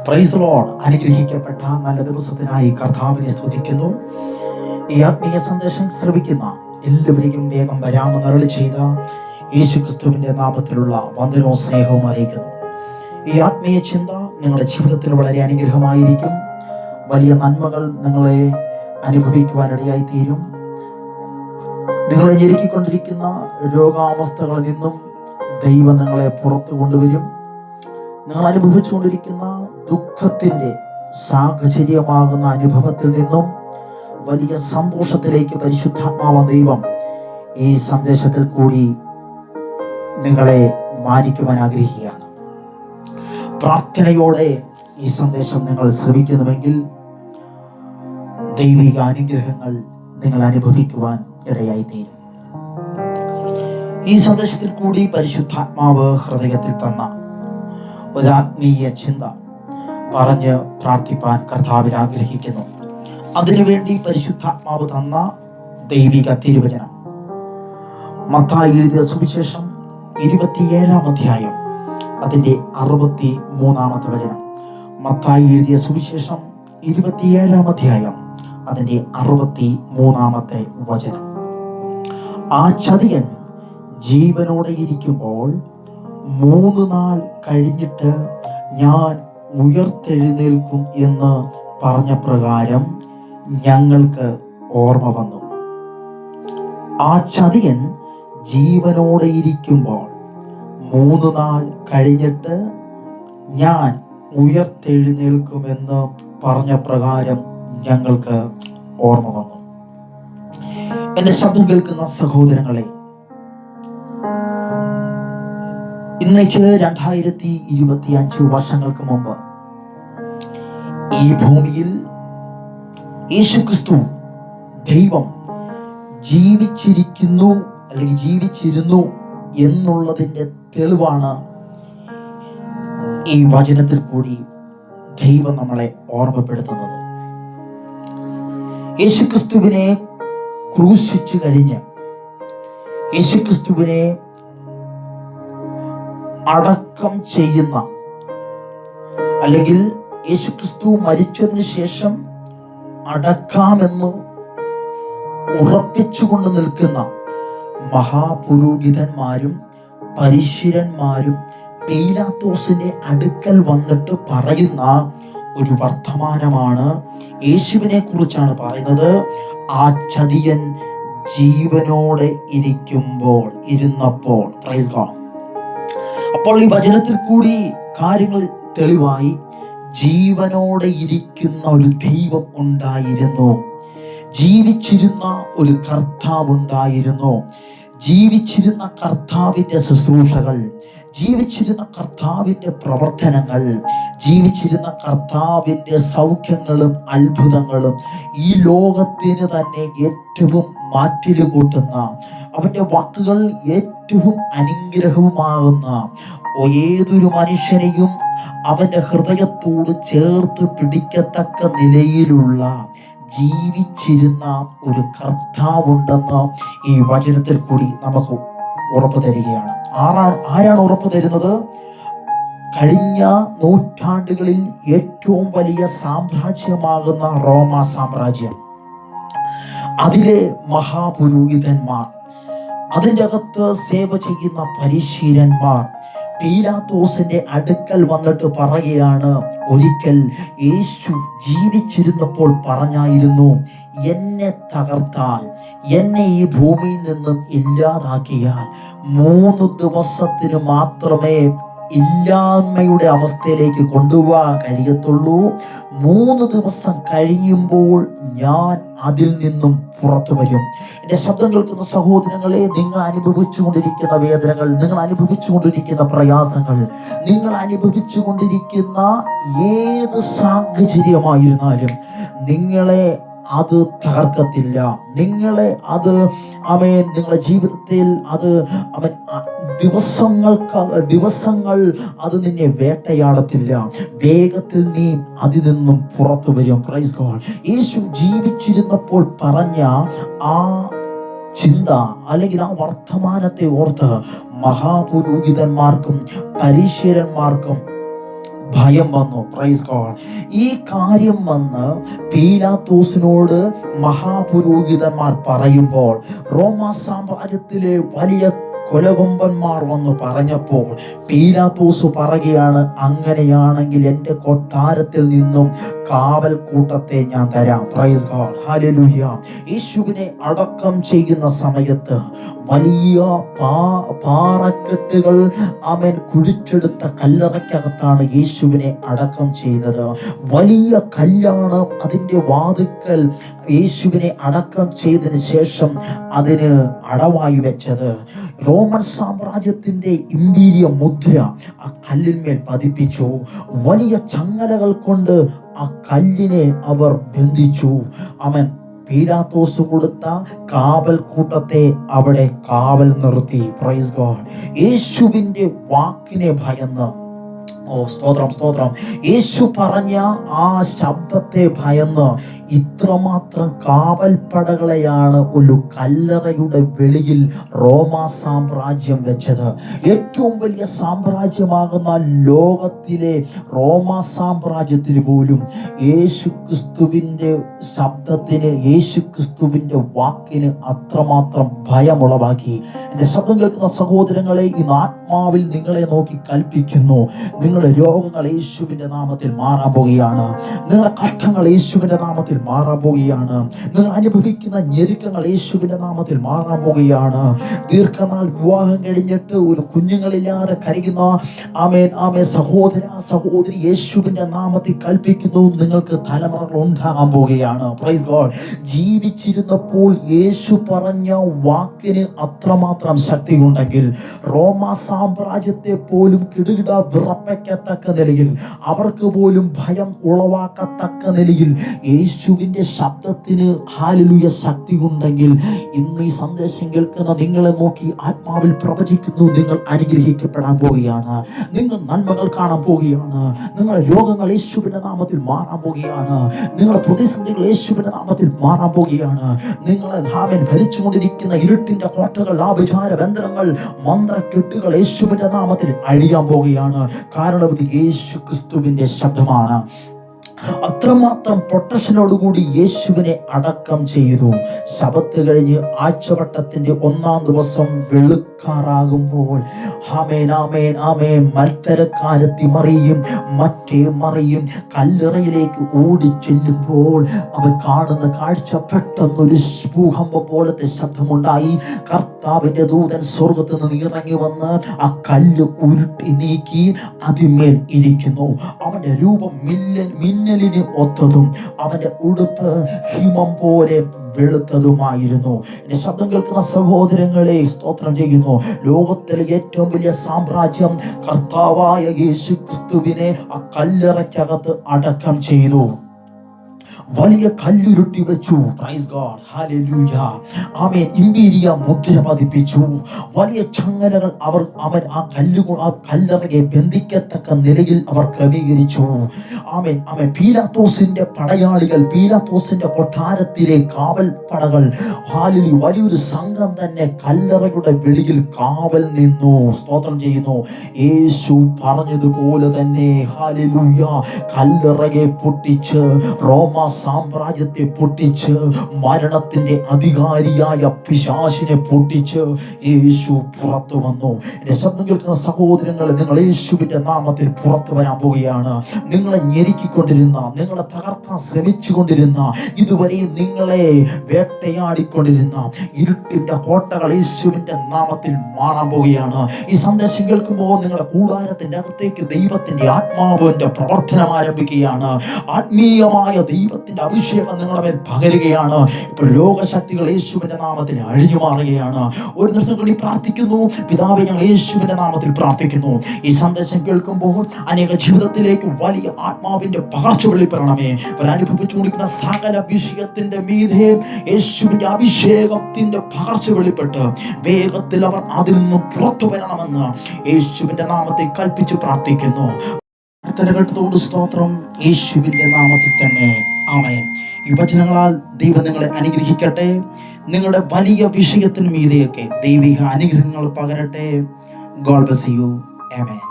Praise Lord. അനുഗ്രഹിക്കപ്പെട്ട നല്ല ദിവസത്തിനായി കർത്താവിനെ സ്തുതിക്കുന്നു. ഈ ആത്മീയ സന്ദേശം ശ്രവിക്കുന്ന എല്ലാവരെയും വേഗം വരാമെന്ന് അരുളി ചെയ്ത യേശു ക്രിസ്തുവിന്റെ നാമത്തിലുള്ള വന്ദനവും സ്നേഹവും അറിയിക്കുന്നു. ഈ ആത്മീയ ചിന്ത നിങ്ങളുടെ ജീവിതത്തിൽ വളരെ അനുഗ്രഹമായിരിക്കും. വലിയ നന്മകൾ നിങ്ങളെ അനുഭവിക്കുവാനിടയായി തീരും. നിങ്ങളെ ഞെരുക്കിക്കൊണ്ടിരിക്കുന്ന രോഗാവസ്ഥകളിൽ നിന്നും ദൈവം നിങ്ങളെ പുറത്തു കൊണ്ടുവരും. നിങ്ങൾ അനുഭവിച്ചുകൊണ്ടിരിക്കുന്ന ദുഃഖത്തിന്റെ സാഹചര്യമാകുന്ന അനുഭവത്തിൽ നിന്നും വലിയ സന്തോഷത്തിലേക്ക് പരിശുദ്ധാത്മാവ് ദൈവം ഈ സന്ദേശത്തിൽ കൂടി നിങ്ങളെ മാനിക്കുവാൻ ആഗ്രഹിക്കുകയാണ്. പ്രാർത്ഥനയോടെ ഈ സന്ദേശം നിങ്ങൾ ശ്രവിക്കുന്നുവെങ്കിൽ ദൈവിക അനുഗ്രഹങ്ങൾ നിങ്ങൾ അനുഭവിക്കുവാൻ ഇടയായി തീരും. ഈ സന്ദേശത്തിൽ കൂടി പരിശുദ്ധാത്മാവ് ഹൃദയത്തിൽ തന്ന ഒരു ആത്മീയ ചിന്ത പറഞ്ഞ് പ്രാർത്ഥിപ്പാൻ കർത്താവിൽ ആഗ്രഹിക്കുന്നു. അതിനുവേണ്ടി പരിശുദ്ധാത്മാവ് തന്ന ദൈവിക തിരുവചനം മത്തായി എഴുതിയ സുവിശേഷം 27-ാം അധ്യായം അതിന്റെ 63-ാമത്തെ വചനം. മത്തായി എഴുതിയ സുവിശേഷം 27-ാം അധ്യായം അതിന്റെ 63-ാമത്തെ വചനം. ആ ചതിയൻ ജീവനോടെ ഇരിക്കുമ്പോൾ 3 നാൾ കഴിഞ്ഞിട്ട് ഞാൻ ഉയർത്തെഴുന്നേൽക്കും എന്ന് പറഞ്ഞ പ്രകാരം ഞങ്ങൾക്ക് ഓർമ്മ വന്നു. ആ ചതിയൻ ജീവനോടെ ഇരിക്കുമ്പോൾ 3 നാൾ കഴിഞ്ഞിട്ട് ഞാൻ ഉയർത്തെഴുന്നേൽക്കുമെന്ന് പറഞ്ഞ പ്രകാരം ഞങ്ങൾക്ക് ഓർമ്മ വന്നു. എന്റെ ശബ്ദം കേൾക്കുന്ന സഹോദരങ്ങളെ, ഇന്നേക്ക് 2025 വർഷങ്ങൾക്ക് മുമ്പ് ഈ ഭൂമിയിൽ യേശുക്രിസ്തു ദൈവം ജീവിച്ചിരിക്കുന്നു അല്ലെങ്കിൽ ജീവിച്ചിരുന്നു എന്നുള്ളതിന്റെ തെളിവാണ് ഈ വചനത്തിൽ കൂടി ദൈവം നമ്മളെ ഓർമ്മപ്പെടുത്തുന്നത്. യേശുക്രിസ്തുവിനെ ക്രൂശിച്ചു കഴിഞ്ഞ് യേശുക്രിസ്തുവിനെ അടക്കം ചെയ്യുന്ന അല്ലെങ്കിൽ യേശുക്രിസ്തു മരിച്ചതിന് ശേഷം അടക്കാമെന്ന് ഉറപ്പിച്ചുകൊണ്ട് നിൽക്കുന്ന മഹാപുരോഹിതന്മാരും പരിശീലന്മാരും പീലാത്തോസിന്റെ അടുക്കൽ വന്നിട്ട് പറയുന്ന ഒരു വർത്തമാനമാണ്. യേശുവിനെ കുറിച്ചാണ് പറയുന്നത്. ആ ചതിയൻ ജീവനോടെ ഇരുന്നപ്പോൾ. Praise God. അപ്പോൾ ഈ വചനത്തിൽ കൂടി കാര്യങ്ങൾ തെളിവായി. ജീവനോടെ ഇരിക്കുന്ന ഒരു ദൈവം ഉണ്ടായിരുന്നു, ജീവിച്ചിരുന്ന ഒരു കർത്താവ് ഉണ്ടായിരുന്നു, ജീവിച്ചിരുന്ന കർത്താവിന്റെ ശുശ്രൂഷകൾ, ജീവിച്ചിരുന്ന കർത്താവിന്റെ പ്രവർത്തനങ്ങൾ, ജീവിച്ചിരുന്ന കർത്താവിന്റെ സൗഖ്യങ്ങളും അത്ഭുതങ്ങളും ഈ ലോകത്തിന് തന്നെ ഏറ്റവും മാറ്റില് കൂട്ടുന്ന, അവന്റെ വാക്കുകൾ ഏറ്റവും അനുഗ്രഹവുമാകുന്ന, ഏതൊരു മനുഷ്യനെയും അവന്റെ ഹൃദയത്തോട് ചേർത്ത് പിടിക്കത്തക്ക നിലയിലുള്ള ജീവിച്ചിരുന്ന ഒരു കർത്താവുണ്ടെന്ന് ഈ വചനത്തിൽ കൂടി നമുക്ക് ഉറപ്പ് തരികയാണ്. ആരാണ് ഉറപ്പ് തരുന്നത്? കഴിഞ്ഞ നൂറ്റാണ്ടുകളിൽ ഏറ്റവും വലിയ സാമ്രാജ്യമാകുന്ന റോമ സാമ്രാജ്യം, അതിലെ മഹാപുരോഹിതന്മാർ, അതിൻ്റെ അകത്ത് സേവ ചെയ്യുന്ന പരിശീലന്മാർ പീലാത്തോസിന്റെ അടുക്കൽ വന്നിട്ട് പറയുകയാണ്, ഒരിക്കൽ യേശു ജീവിച്ചിരുന്നപ്പോൾ പറഞ്ഞായിരുന്നു, എന്നെ തകർത്താൽ, എന്നെ ഈ ഭൂമിയിൽ നിന്നും ഇല്ലാതാക്കിയാൽ 3 ദിവസത്തിന് മാത്രമേ ഇല്ലായ്മയുടെ അവസ്ഥയിലേക്ക് കൊണ്ടുപോകാൻ കഴിയത്തുള്ളൂ. 3 ദിവസം കഴിയുമ്പോൾ ഞാൻ അതിൽ നിന്നും പുറത്തു വരും. എന്റെ ശബ്ദം കേൾക്കുന്ന സഹോദരങ്ങളെ, നിങ്ങൾ അനുഭവിച്ചുകൊണ്ടിരിക്കുന്ന വേദനകൾ, നിങ്ങൾ അനുഭവിച്ചുകൊണ്ടിരിക്കുന്ന പ്രയാസങ്ങൾ, നിങ്ങൾ അനുഭവിച്ചുകൊണ്ടിരിക്കുന്ന ഏത് സാഹചര്യമായിരുന്നാലും നിങ്ങളെ അത് തകർക്കത്തില്ല. നിങ്ങളെ അത് നിങ്ങളുടെ ജീവിതത്തിൽ അത് ദിവസങ്ങൾ അത് നിന്നെ വേട്ടയാടത്തില്ല. വേഗത്തിൽ നീ അതിൽ നിന്നും പുറത്തു വരും. Praise God. യേശു ജീവിച്ചിരുന്നപ്പോൾ പറഞ്ഞ ആ ചിന്ത അല്ലെങ്കിൽ ആ വർത്തമാനത്തെ ഓർത്ത് മഹാപുരോഹിതന്മാർക്കും പരിശീലന്മാർക്കും ഭയം വന്നു. Praise God. ഈ കാര്യം വന്ന് പീലാത്തോസിനോട് മഹാപുരോഹിതന്മാർ പറയുമ്പോൾ, റോമ സാമ്രാജ്യത്തിലെ വലിയ കൊലകൊമ്പന്മാർ വന്ന് പറഞ്ഞപ്പോൾ പീലാത്തോസ് പറയുകയാണ്, അങ്ങനെയാണെങ്കിൽ എൻ്റെ കൊട്ടാരത്തിൽ നിന്നും കാവൽ കൂട്ടത്തെ ഞാൻ തരാം. Praise God. ഹല്ലേലൂയ. യേശുവിനെ അടക്കം ചെയ്യുന്ന സമയത്ത് വലിയ പാറക്കെട്ടുകൾ അവൻ കുഴിച്ചെടുത്ത കല്ലറയ്ക്കകത്താണ് യേശുവിനെ അടക്കം ചെയ്തത്. വലിയ കല്ലാണ് അതിൻ്റെ വാതിക്കൽ യേശുവിനെ അടക്കം ചെയ്തതിന് ശേഷം അതിന് അടവായി വെച്ചത്. റോമൻ സാമ്രാജ്യത്തിന്റെ ഇമ്പീരിയ മുദ്ര ആ കല്ലിന്മേൽ പതിപ്പിച്ചു. വലിയ ചങ്ങലകൾ കൊണ്ട് ആ കല്ലിനെ അവർ ബന്ധിച്ചു. അവൻ പീലാത്തോസ് കൊടുത്ത കാവൽ കൂട്ടത്തെ അവിടെ കാവൽ നിർത്തി. Praise God. യേശുവിന്റെ വാക്കിനെ ഭയന്ന്, സ്തോത്രം സ്തോത്രം, യേശു പറഞ്ഞ ആ ശബ്ദത്തെ ഭയന്ന് ഇത്രമാത്രം കാവൽപ്പടകളെയാണ് ഒരു കല്ലറയുടെ വെളിയിൽ റോമ സാമ്രാജ്യം വെച്ചത്. ഏറ്റവും വലിയ സാമ്രാജ്യമാകുന്ന ലോകത്തിലെ റോമ സാമ്രാജ്യത്തിന് പോലും യേശുക്രിസ്തുവിൻ്റെ ശബ്ദത്തിന്, യേശുക്രിസ്തുവിൻ്റെ വാക്കിന് അത്രമാത്രം ഭയമുളവാക്കി. എൻ്റെ ശബ്ദം കേൾക്കുന്ന സഹോദരങ്ങളെ, ഇന്ന് ആത്മാവിൽ നിങ്ങളെ നോക്കി കൽപ്പിക്കുന്നു, നിങ്ങളുടെ രോഗങ്ങൾ യേശുവിൻ്റെ നാമത്തിൽ മാറാൻ പോകുകയാണ്. നിങ്ങളുടെ കഷ്ടങ്ങൾ യേശുവിൻ്റെ നാമത്തിൽ മാറാൻ പോകുകയാണ്. നിങ്ങൾ അനുഭവിക്കുന്ന ഞെരുക്കങ്ങൾ യേശുവിന്റെ നാമത്തിൽ മാറാൻ പോകുകയാണ്. ദീർഘനാൾ വിവാഹം കഴിഞ്ഞിട്ട് ഒരു കുഞ്ഞുങ്ങളില്ലാതെ കരയുന്ന സഹോദര സഹോദരി, യേശുവിന്റെ നാമത്തിൽ കൽപ്പിക്കുന്നു, നിങ്ങൾക്ക് തലമുറകൾ ഉണ്ടാകാൻ പോകുകയാണ്. Praise God. ജീവിച്ചിരുന്നപ്പോൾ യേശു പറഞ്ഞ വാക്കിന് അത്രമാത്രം ശക്തി ഉണ്ടെങ്കിൽ റോമ സാമ്രാജ്യത്തെ പോലും കിടുകിട വിറപ്പിക്കത്തക്ക നിലയിൽ, അവർക്ക് പോലും ഭയം ഉളവാക്കത്തക്ക നിലയിൽ യേശുവിന്റെ ശബ്ദത്തിന് ഹല്ലേലൂയ ശക്തി ഉണ്ടെങ്കിൽ, ഇന്ന് ഈ സന്ദേശം കേൾക്കുന്ന നിങ്ങളെ നോക്കി ആത്മാവിൽ പ്രവചിക്കുന്നു, നിങ്ങൾ അനുഗ്രഹിക്കപ്പെടാൻ പോവുകയാണ്. നിങ്ങൾ നന്മകൾ കാണാൻ പോവുകയാണ്. നിങ്ങളുടെ രോഗങ്ങൾ യേശുവിന്റെ നാമത്തിൽ മാറാൻ പോവുകയാണ്. നിങ്ങളുടെ പ്രതിസന്ധികൾ യേശുവിന്റെ നാമത്തിൽ മാറാൻ പോവുകയാണ്. നിങ്ങളെ ഭരിച്ചുകൊണ്ടിരിക്കുന്ന ഇരുട്ടിന്റെ കോട്ടകൾ, ആഭിചാര ബന്ധനങ്ങൾ, മന്ത്രക്കെട്ടുകൾ യേശുവിന്റെ നാമത്തിൽ അഴിയാൻ പോവുകയാണ്. കാരണം ഇത് യേശു ക്രിസ്തുവിന്റെ ശബ്ദമാണ്. അത്രമാത്രം പ്രൊട്ടക്ഷനോടുകൂടി യേശുവിനെ അടക്കം ചെയ്തു. ശബത്ത് കഴിഞ്ഞ് ആഴ്ചവട്ടത്തിന്റെ 1-ാം ദിവസം വെളുക്കാറാകുമ്പോൾ മത്സരക്കാരത്തി മറിയും മറ്റേ മറിയും കല്ലറയിലേക്ക് ഓടി ചെല്ലുമ്പോൾ അവൻ കാണുന്ന കാഴ്ച പെട്ടെന്നൊരു ഭൂകമ്പം പോലത്തെ ശബ്ദമുണ്ടായി. കർത്താവിന്റെ ദൂതൻ സ്വർഗത്തിൽ നിന്ന് ഇറങ്ങി വന്ന് ആ കല്ല് ഉരുട്ടി നീക്കി അതിന്മേൽ ഇരിക്കുന്നു. അവന്റെ രൂപം മിന്നലിന് ഒത്തതും അവന്റെ ഉടുപ്പ് ഹിമം പോലെ വെളുത്തതുമായിരുന്നു. എന്റെ ശബ്ദം കേൾക്കുന്ന സഹോദരങ്ങളെ, സ്തോത്രം ചെയ്യുന്നു. ലോകത്തിലെ ഏറ്റവും വലിയ സാമ്രാജ്യം കർത്താവായ യേശു ക്രിസ്തുവിനെ ആ കല്ലറയ്ക്കകത്ത് അടക്കം ചെയ്തു. വലിയ കല്ലുരുട്ടി വെച്ചു. Praise God. ഹല്ലേലൂയ. ആമേൻ. ഇമ്പീരിയ മുദ്ര പതിപ്പിച്ചു. വലിയ ചങ്ങലകൾ അവൻ ആ കല്ലറയെ ബന്ധിക്കത്തക്ക നിലയിൽ അവർ ക്രമീകരിച്ചു. ആമേൻ ആമേൻ. പീലാത്തോസിന്റെ പടയാളികൾ, പീലാത്തോസിന്റെ കൊട്ടാരത്തിലെ കാവൽ പടകൾ, ഹല്ലേലൂയ, വലിയൊരു സംഘം തന്നെ കല്ലറയുടെ വെളിയിൽ കാവൽ നിന്നു. സ്തോത്രം ചെയ്യുന്നു. യേശു പറഞ്ഞതുപോലെ തന്നെ ഹല്ലേലൂയ, കല്ലറയെ പൊട്ടിച്ച് റോമ സാമ്രാജ്യത്തെ പൊട്ടിച്ച് മരണത്തിന്റെ അധികാരിയായ പിശാചിനെ പൊട്ടിച്ച് യേശു പുറത്തു വന്നു. എന്റെ ശബ്ദം കേൾക്കുന്ന സഹോദരങ്ങളെ, നിങ്ങൾ യേശുവിന്റെ നാമത്തിൽ പുറത്തു വരാൻ പോവുകയാണ്. നിങ്ങളെ ഞെരുക്കിക്കൊണ്ടിരുന്ന, നിങ്ങളെ തകർക്കാൻ ശ്രമിച്ചുകൊണ്ടിരുന്ന, ഇതുവരെ നിങ്ങളെ വേട്ടയാടിക്കൊണ്ടിരുന്ന ഇരുട്ടിന്റെ കോട്ടകൾ യേശുവിന്റെ നാമത്തിൽ മാറാൻ പോവുകയാണ്. ഈ സന്ദേശം കേൾക്കുമ്പോൾ നിങ്ങളുടെ കൂടാരത്തിന്റെ അകത്തേക്ക് ദൈവത്തിന്റെ ആത്മാവിന്റെ പ്രവർത്തനം ആരംഭിക്കുകയാണ്. ആത്മീയമായ ദൈവത്തിന്റെ അഭിഷേകം നിങ്ങളുടെ മേൽ പകരുകയാണ്. ഇപ്പോൾ രോഗശക്തികൾ യേശുവിന്റെ നാമത്തിൽ അഴിഞ്ഞു മാറുകയാണ്. ഒരു നിമിഷം കൂടി പ്രാർത്ഥിക്കുന്നു. പിതാവേ, ഞങ്ങൾ യേശുവിന്റെ നാമത്തിൽ പ്രാർത്ഥിക്കുന്നു. ഈ സന്ദേശം കേൾക്കുമ്പോൾ അനേക ജീവിതത്തിലേക്ക് വലിയ ആത്മാവിന്റെ പകർച്ച വെളിപ്പെടണമേ. അവരനുഭവിച്ചുകൊണ്ടിരിക്കുന്ന സകല വിഷയത്തിന്റെ മീതെ യേശുവിന്റെ അഭിഷേകത്തിന്റെ പകർച്ച വെളിപ്പെട്ട് വേഗത്തിൽ അവർ അതിൽ നിന്ന് പുറത്തു വരണമെന്ന് യേശുവിന്റെ നാമത്തിൽ കൽപ്പിച്ച് പ്രാർത്ഥിക്കുന്നു. കേട്ടതുകൊണ്ട് സ്തോത്രം. യേശുവിന്റെ നാമത്തിൽ തന്നെ ആമേൻ. ഈ വചനങ്ങളാൽ ദൈവം നിങ്ങളെ അനുഗ്രഹിക്കട്ടെ. നിങ്ങളുടെ വലിയ വിഷയത്തിന് മീതെയൊക്കെ ദൈവിക അനുഗ്രഹങ്ങൾ പകരട്ടെ. God bless you. ആമേൻ.